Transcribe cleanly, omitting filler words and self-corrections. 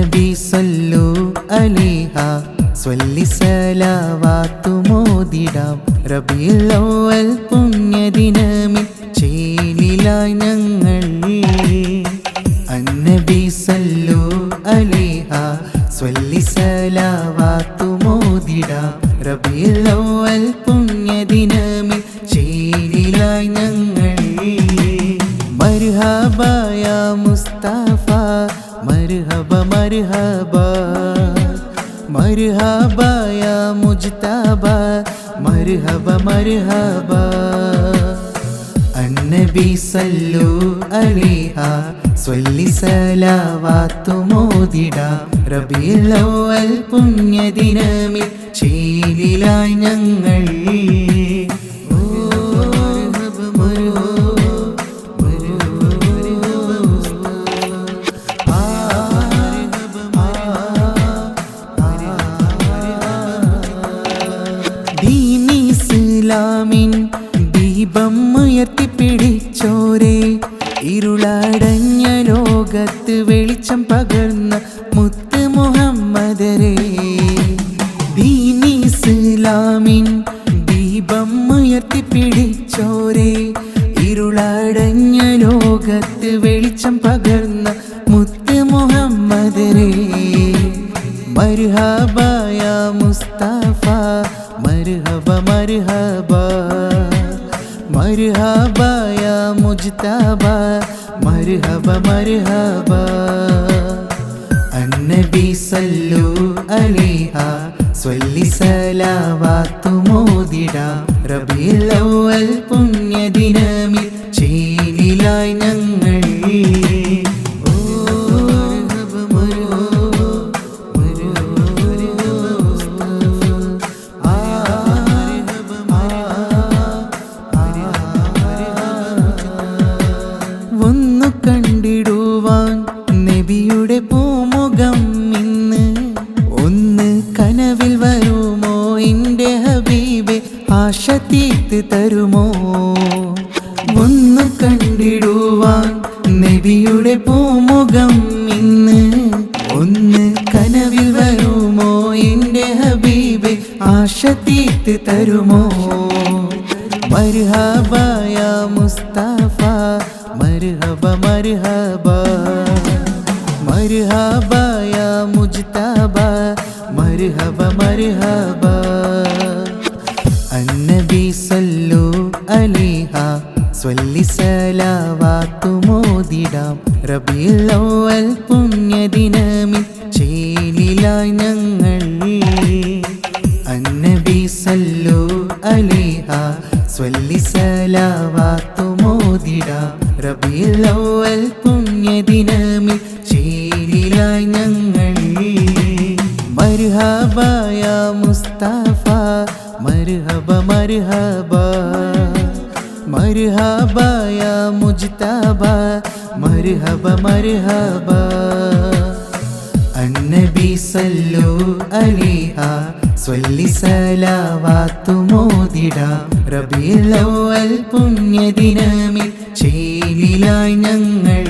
النبي صلوا عليها സ്വല്ലി സലാവാത്തു മോദിടാം റബീഉൽ അവ്വൽ പുണ്യദിനമിൽ ചേലിലായി ഞങ്ങൾ അന്നബി സല്ലു അലൈഹ സ്വല്ലി സലാവാത്തു മോദിടാം റബീഉൽ അവ്വൽ പുണ്യദിനമിൽ ചേലിലായി ഞങ്ങൾ മർഹബ യാ മുസ്തഫ മർഹബ മർഹബ മർഹബ യാ മുജ്തബ മർഹബ മർഹബ അന്നബി സല്ലു അലൈഹ സ്വല്ലി സലാവാത്തു മോദിടാം റബീഉൽ അവ്വൽ പുണ്യദിനമിൽ ചേലിലായി ഞങ്ങൾ ഇസ്ലാമിൻ ദീപം ഉയർത്തിപ്പിടിച്ചോരേ ഇരുളടഞ്ഞ ലോകത്ത് വെളിച്ചം പകർന്ന മുത്ത് മുഹമ്മദരേ ദീനി ഇസ്ലാമിൻ ദീപം ഉയർത്തിപ്പിടിച്ചോരേ ഇരുളടഞ്ഞ ലോകത്ത് വെളിച്ചം പകർന്ന മുത്ത് മുഹമ്മദരേ മർഹബ യാ മുസ്തഫ മർഹബ മർഹബ മർഹബ യാ മുജ്തബ മർഹബ മർഹബ അന്നബി സല്ലു അലൈഹ സ്വല്ലി സലാവാത്തു മോദിടാം റബീഉൽ അവ്വൽ പുണ്യദിനമിൽ ചേലിലായി ഞങ്ങൾ കണ്ടിടുവാൻ നബിയുടെ പൂമുഖം ഇന്ന് ഒന്ന് കനവിൽ വരുമോ എൻ്റെ ഹബീബെ ആശ തീർത്ത് തരുമോ ഒന്ന് കണ്ടിടുവാൻ നബിയുടെ പൂമുഖം ഇന്ന് ഒന്ന് കനവിൽ വരുമോ എൻ്റെ ഹബീബെ ആശ തീർത്ത് തരുമോ മർഹബ യാ മുസ്തഫ മർഹബ മർഹബ മർഹബ യാ മുജ്തബ മർഹബ മർഹബ അന്നബി സല്ലു അലൈഹ സ്വല്ലി സലാവാത്തു മോദിടാം റബീഉൽ അവ്വൽ പുണ്യദിനമിൽ ചേലിലായി ഞങ്ങൾ അന്നബി സല്ലു അലൈഹ സ്വല്ലി സലാവാത്തു മോദിടാം റബീഉൽ അവ്വൽ പുണ്യദിനമിൽ ചേലിലായി ഞങ്ങൾ മർഹബ യാ മുസ്തഫ മർഹബ മർഹബ മർഹബ യാ മുജ്തബ മർഹബ മർഹബ അന്നബി സല്ലു അലൈഹ സ്വല്ലി സലാവാത്തു മോദിടാം റബീഉൽ അവ്വൽ പുണ്യദിനമിൽ ചേലിലായി ഞങ്ങൾ